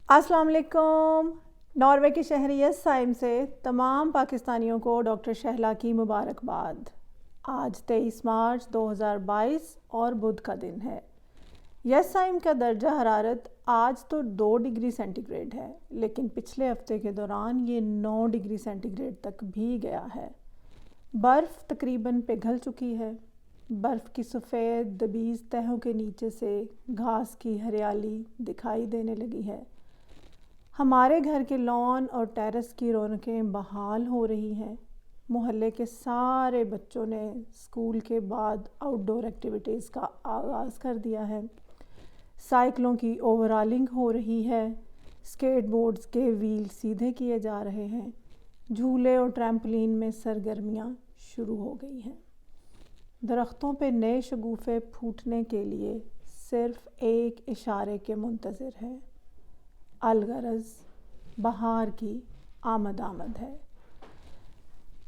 السلام علیکم۔ ناروے کے شہر یس سائم سے تمام پاکستانیوں کو ڈاکٹر شہلا کی مبارکباد۔ آج 23 مارچ 2022 اور بدھ کا دن ہے۔ یس سائم کا درجہ حرارت آج تو 2 ڈگری سینٹی گریڈ ہے، لیکن پچھلے ہفتے کے دوران یہ 9 ڈگری سینٹی گریڈ تک بھی گیا ہے۔ برف تقریباً پگھل چکی ہے۔ برف کی سفید دبیز تہوں کے نیچے سے گھاس کی ہریالی دکھائی دینے لگی ہے۔ ہمارے گھر کے لان اور ٹیرس کی رونقیں بحال ہو رہی ہیں۔ محلے کے سارے بچوں نے اسکول کے بعد آؤٹ ڈور ایکٹیویٹیز کا آغاز کر دیا ہے۔ سائیکلوں کی اوورالنگ ہو رہی ہے۔ اسکیٹ بورڈز کے ویل سیدھے کیے جا رہے ہیں۔ جھولے اور ٹریمپلین میں سرگرمیاں شروع ہو گئی ہیں۔ درختوں پہ نئے شگوفے پھوٹنے کے لیے صرف ایک اشارے کے منتظر ہیں۔ الغرض بہار کی آمد ہے۔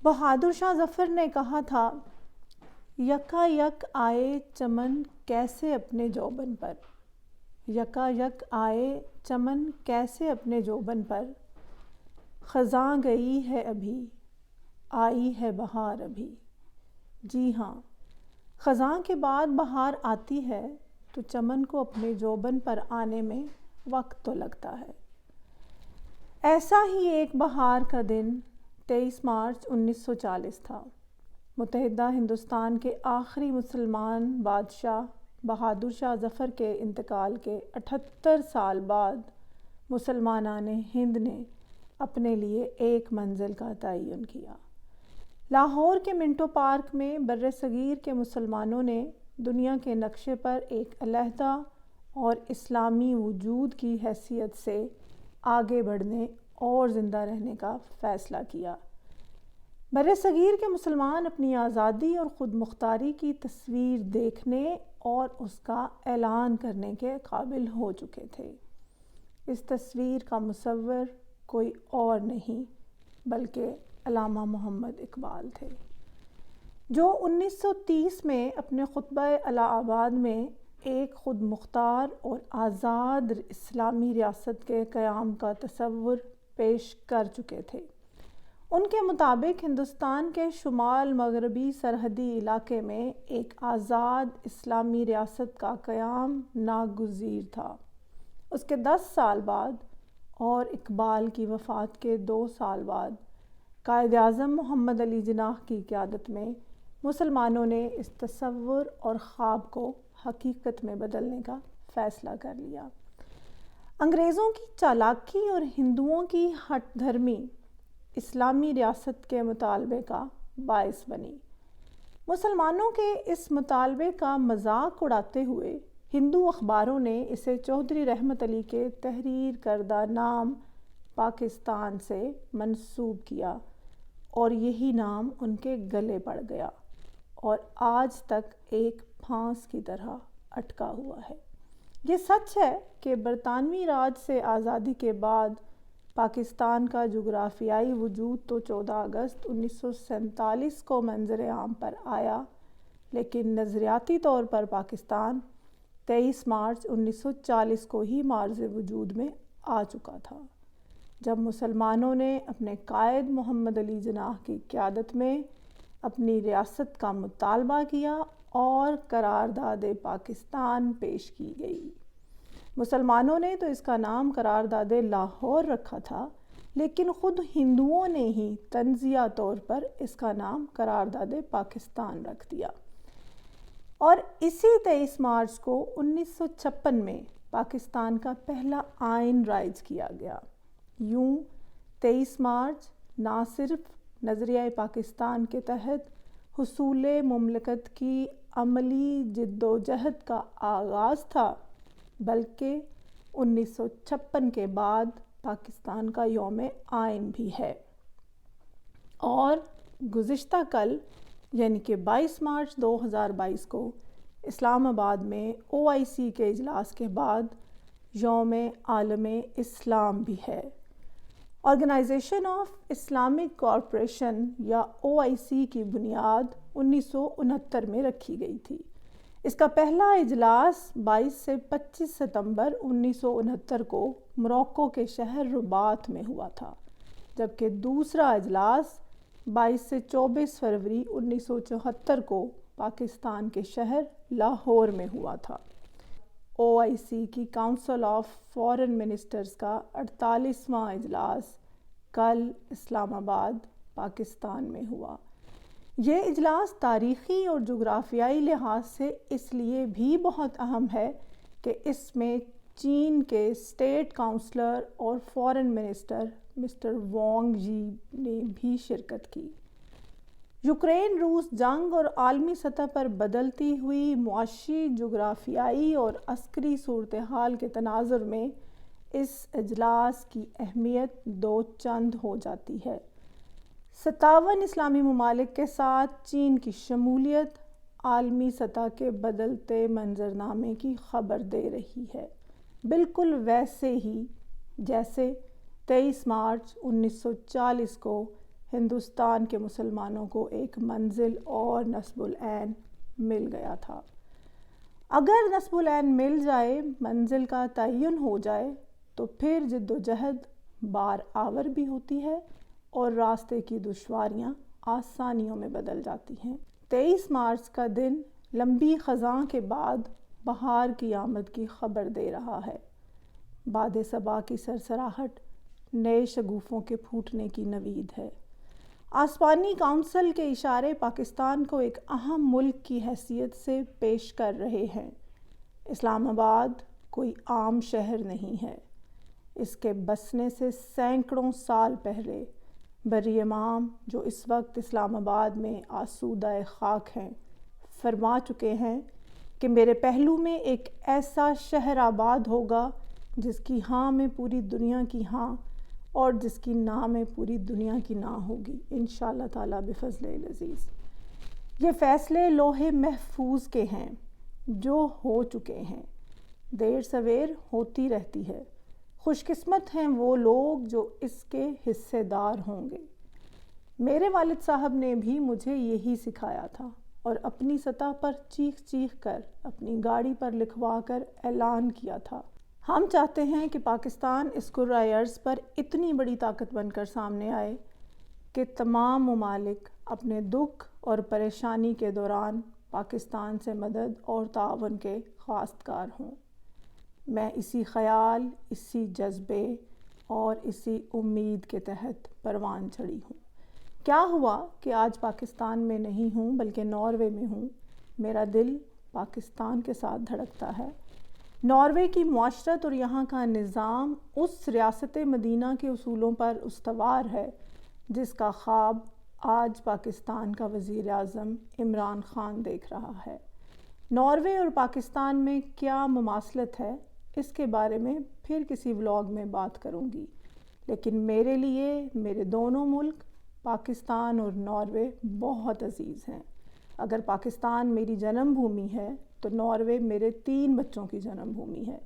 بہادر شاہ ظفر نے کہا تھا، یکا یک آئے چمن کیسے اپنے جوبن پر، یکا یک آئے چمن کیسے اپنے جوبن پر، خزاں گئی ہے ابھی، آئی ہے بہار ابھی۔ جی ہاں، خزاں کے بعد بہار آتی ہے تو چمن کو اپنے جوبن پر آنے میں وقت تو لگتا ہے۔ ایسا ہی ایک بہار کا دن 23 مارچ 1940 تھا۔ متحدہ ہندوستان کے آخری مسلمان بادشاہ بہادر شاہ ظفر کے انتقال کے 78 سال بعد مسلمانان ہند نے اپنے لیے ایک منزل کا تعین کیا۔ لاہور کے منٹو پارک میں برصغیر کے مسلمانوں نے دنیا کے نقشے پر ایک علیحدہ اور اسلامی وجود کی حیثیت سے آگے بڑھنے اور زندہ رہنے کا فیصلہ کیا۔ برصغیر کے مسلمان اپنی آزادی اور خود مختاری کی تصویر دیکھنے اور اس کا اعلان کرنے کے قابل ہو چکے تھے۔ اس تصویر کا مصور کوئی اور نہیں بلکہ علامہ محمد اقبال تھے، جو 1930 میں اپنے خطبہ الہ آباد میں ایک خود مختار اور آزاد اسلامی ریاست کے قیام کا تصور پیش کر چکے تھے۔ ان کے مطابق ہندوستان کے شمال مغربی سرحدی علاقے میں ایک آزاد اسلامی ریاست کا قیام ناگزیر تھا۔ اس کے 10 سال بعد اور اقبال کی وفات کے 2 سال بعد قائد اعظم محمد علی جناح کی قیادت میں مسلمانوں نے اس تصور اور خواب کو حقیقت میں بدلنے کا فیصلہ کر لیا۔ انگریزوں کی چالاکی اور ہندوؤں کی ہٹ دھرمی اسلامی ریاست کے مطالبے کا باعث بنی۔ مسلمانوں کے اس مطالبے کا مذاق اڑاتے ہوئے ہندو اخباروں نے اسے چودھری رحمت علی کے تحریر کردہ نام پاکستان سے منسوب کیا اور یہی نام ان کے گلے پڑ گیا اور آج تک ایک پھانس کی طرح اٹکا ہوا ہے۔ یہ سچ ہے کہ برطانوی راج سے آزادی کے بعد پاکستان کا جغرافیائی وجود تو 14 اگست 1947 کو منظر عام پر آیا، لیکن نظریاتی طور پر پاکستان 23 مارچ 1940 کو ہی معرض وجود میں آ چکا تھا، جب مسلمانوں نے اپنے قائد محمد علی جناح کی قیادت میں اپنی ریاست کا مطالبہ کیا اور قرارداد پاکستان پیش کی گئی۔ مسلمانوں نے تو اس کا نام قرارداد لاہور رکھا تھا، لیکن خود ہندوؤں نے ہی تنزیہ طور پر اس کا نام قرارداد پاکستان رکھ دیا۔ اور اسی 23 مارچ کو 1956 میں پاکستان کا پہلا آئین رائج کیا گیا۔ یوں 23 مارچ نہ صرف نظریہ پاکستان کے تحت حصول مملکت کی عملی جدوجہد کا آغاز تھا، بلکہ 1956 کے بعد پاکستان کا یوم آئین بھی ہے۔ اور گزشتہ کل یعنی کہ 22 مارچ 2022 کو اسلام آباد میں OIC کے اجلاس کے بعد یوم عالم اسلام بھی ہے۔ آرگنائزیشن آف اسلامک کارپوریشن یا OIC کی بنیاد 1969 میں رکھی گئی تھی۔ اس کا پہلا اجلاس 22 سے 25 ستمبر 1969 کو موروکو کے شہر رباط میں ہوا تھا، جبکہ دوسرا اجلاس 22 سے 24 فروری 1974 کو پاکستان کے شہر لاہور میں ہوا تھا۔ OIC کی کونسل آف فارن منسٹرز کا 48واں اجلاس کل اسلام آباد پاکستان میں ہوا۔ یہ اجلاس تاریخی اور جغرافیائی لحاظ سے اس لیے بھی بہت اہم ہے کہ اس میں چین کے اسٹیٹ کونسلر اور فارن منسٹر مسٹر وانگ جی نے بھی شرکت کی۔ یوکرین روس جنگ اور عالمی سطح پر بدلتی ہوئی معاشی، جغرافیائی اور عسکری صورتحال کے تناظر میں اس اجلاس کی اہمیت دو چند ہو جاتی ہے۔ 57 اسلامی ممالک کے ساتھ چین کی شمولیت عالمی سطح کے بدلتے منظرنامے کی خبر دے رہی ہے، بالکل ویسے ہی جیسے 23 مارچ 1940 کو ہندوستان کے مسلمانوں کو ایک منزل اور نصب العین مل گیا تھا۔ اگر نصب العین مل جائے، منزل کا تعین ہو جائے، تو پھر جد و جہد بار آور بھی ہوتی ہے اور راستے کی دشواریاں آسانیوں میں بدل جاتی ہیں۔ 23 مارچ کا دن لمبی خزاں کے بعد بہار کی آمد کی خبر دے رہا ہے۔ باد صبا کی سرسراہٹ نئے شگوفوں کے پھوٹنے کی نوید ہے۔ آسمانی کونسل کے اشارے پاکستان کو ایک اہم ملک کی حیثیت سے پیش کر رہے ہیں۔ اسلام آباد کوئی عام شہر نہیں ہے۔ اس کے بسنے سے سینکڑوں سال پہلے بری امام، جو اس وقت اسلام آباد میں آسودہ خاک ہیں، فرما چکے ہیں کہ میرے پہلو میں ایک ایسا شہر آباد ہوگا جس کی ہاں میں پوری دنیا کی ہاں اور جس کی نا میں پوری دنیا کی نا ہوگی، انشاءاللہ تعالیٰ بفضل العزیز۔ یہ فیصلے لوح محفوظ کے ہیں جو ہو چکے ہیں، دیر سویر ہوتی رہتی ہے۔ خوش قسمت ہیں وہ لوگ جو اس کے حصے دار ہوں گے۔ میرے والد صاحب نے بھی مجھے یہی سکھایا تھا اور اپنی سطح پر چیخ چیخ کر اپنی گاڑی پر لکھوا کر اعلان کیا تھا، ہم چاہتے ہیں کہ پاکستان اس کرۂ ارض پر اتنی بڑی طاقت بن کر سامنے آئے کہ تمام ممالک اپنے دکھ اور پریشانی کے دوران پاکستان سے مدد اور تعاون کے خواستگار ہوں۔ میں اسی خیال، اسی جذبے اور اسی امید کے تحت پروان چڑھی ہوں۔ کیا ہوا کہ آج پاکستان میں نہیں ہوں بلکہ ناروے میں ہوں؟ میرا دل پاکستان کے ساتھ دھڑکتا ہے۔ ناروے کی معاشرت اور یہاں کا نظام اس ریاست مدینہ کے اصولوں پر استوار ہے جس کا خواب آج پاکستان کا وزیر اعظم عمران خان دیکھ رہا ہے۔ ناروے اور پاکستان میں کیا مماثلت ہے، اس کے بارے میں پھر کسی ولاگ میں بات کروں گی، لیکن میرے لیے میرے دونوں ملک پاکستان اور ناروے بہت عزیز ہیں۔ اگر پاکستان میری جنم بھومی ہے تو ناروے میرے 3 بچوں کی جنم بھومی ہے۔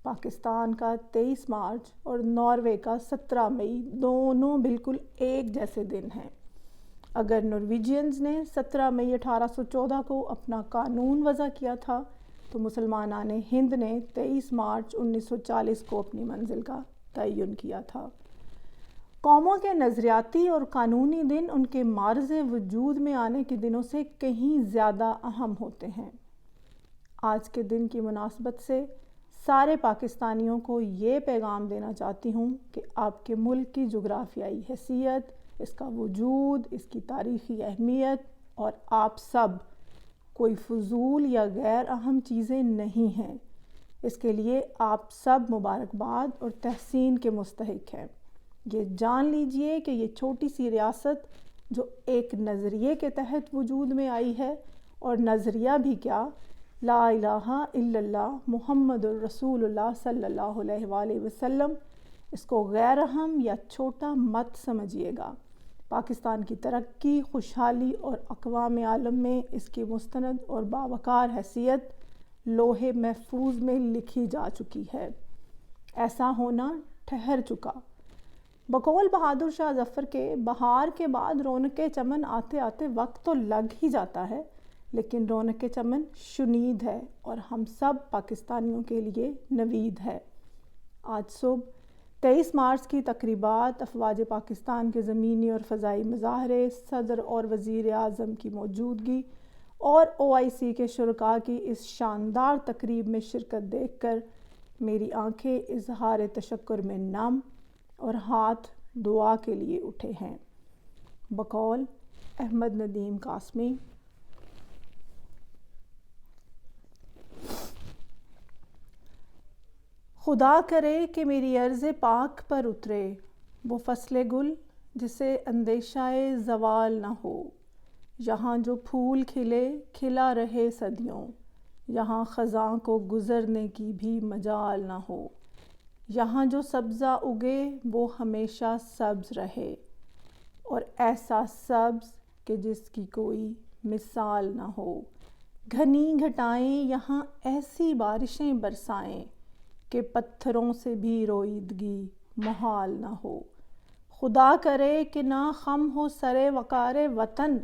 پاکستان کا 23 مارچ اور ناروے کا 17 مئی دونوں بالکل ایک جیسے دن ہیں۔ اگر نارویجینز نے 17 مئی 1814 کو اپنا قانون وضع کیا تھا تو مسلمانان ہند نے 23 مارچ 1940 کو اپنی منزل کا تعین کیا تھا۔ قوموں کے نظریاتی اور قانونی دن ان کے معرض وجود میں آنے کے دنوں سے کہیں زیادہ اہم ہوتے ہیں۔ آج کے دن کی مناسبت سے سارے پاکستانیوں کو یہ پیغام دینا چاہتی ہوں کہ آپ کے ملک کی جغرافیائی حیثیت، اس کا وجود، اس کی تاریخی اہمیت اور آپ سب کوئی فضول یا غیر اہم چیزیں نہیں ہیں۔ اس کے لیے آپ سب مبارکباد اور تحسین کے مستحق ہیں۔ یہ جان لیجئے کہ یہ چھوٹی سی ریاست جو ایک نظریے کے تحت وجود میں آئی ہے، اور نظریہ بھی کیا، لا الہ الا اللہ محمد الرسول اللہ صلی اللہ علیہ وآلہ وسلم، اس کو غیر اہم یا چھوٹا مت سمجھیے گا۔ پاکستان کی ترقی، خوشحالی اور اقوام عالم میں اس کی مستند اور باوقار حیثیت لوح محفوظ میں لکھی جا چکی ہے۔ ایسا ہونا ٹھہر چکا۔ بقول بہادر شاہ ظفر کے، بہار کے بعد رونق چمن آتے آتے وقت تو لگ ہی جاتا ہے، لیکن رونق چمن شنید ہے اور ہم سب پاکستانیوں کے لیے نوید ہے۔ آج صبح 23 مارچ کی تقریبات افواج پاکستان کے زمینی اور فضائی مظاہرے، صدر اور وزیر اعظم کی موجودگی اور OIC کے شرکاء کی اس شاندار تقریب میں شرکت دیکھ کر میری آنکھیں اظہار تشکر میں نم اور ہاتھ دعا کے لیے اٹھے ہیں۔ بقول احمد ندیم قاسمی۔ خدا کرے کہ میری عرض پاک پر اترے وہ فصل گل جسے اندیشہ زوال نہ ہو، یہاں جو پھول کھلے کھلا رہے صدیوں، یہاں خزاں کو گزرنے کی بھی مجال نہ ہو، یہاں جو سبزہ اگے وہ ہمیشہ سبز رہے اور ایسا سبز کہ جس کی کوئی مثال نہ ہو، گھنی گھٹائیں یہاں ایسی بارشیں برسائیں کہ پتھروں سے بھی روئیدگی محال نہ ہو۔ خدا کرے کہ نہ خم ہو سر وقار وطن،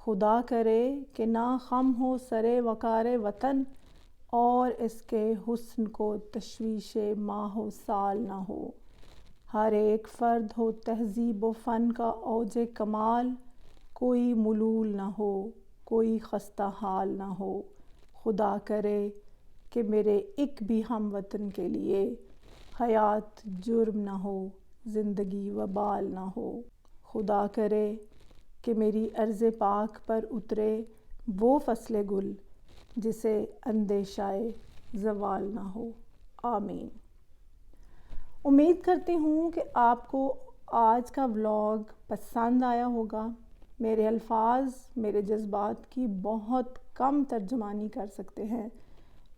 خدا کرے کہ نہ خم ہو سر وقار وطن، اور اس کے حسن کو تشویش ماہ و سال نہ ہو۔ ہر ایک فرد ہو تہذیب و فن کا اوج کمال، کوئی ملول نہ ہو کوئی خستہ حال نہ ہو۔ خدا کرے کہ میرے ایک بھی ہم وطن کے لیے حیات جرم نہ ہو زندگی وبال نہ ہو۔ خدا کرے کہ میری عرض پاک پر اترے وہ فصل گل جسے اندیشہ زوال نہ ہو۔ آمین۔ امید کرتی ہوں کہ آپ کو آج کا ولاگ پسند آیا ہوگا۔ میرے الفاظ میرے جذبات کی بہت کم ترجمانی کر سکتے ہیں،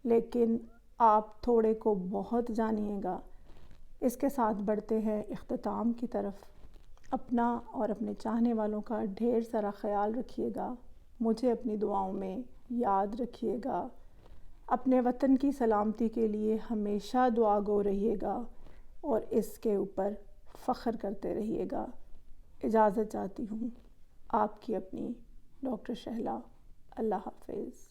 لیکن آپ تھوڑے کو بہت جانیے گا۔ اس کے ساتھ بڑھتے ہیں اختتام کی طرف۔ اپنا اور اپنے چاہنے والوں کا ڈھیر سارا خیال رکھیے گا، مجھے اپنی دعاؤں میں یاد رکھیے گا، اپنے وطن کی سلامتی کے لیے ہمیشہ دعا گو رہیے گا اور اس کے اوپر فخر کرتے رہیے گا۔ اجازت چاہتی ہوں، آپ کی اپنی ڈاکٹر شہلا۔ اللہ حافظ۔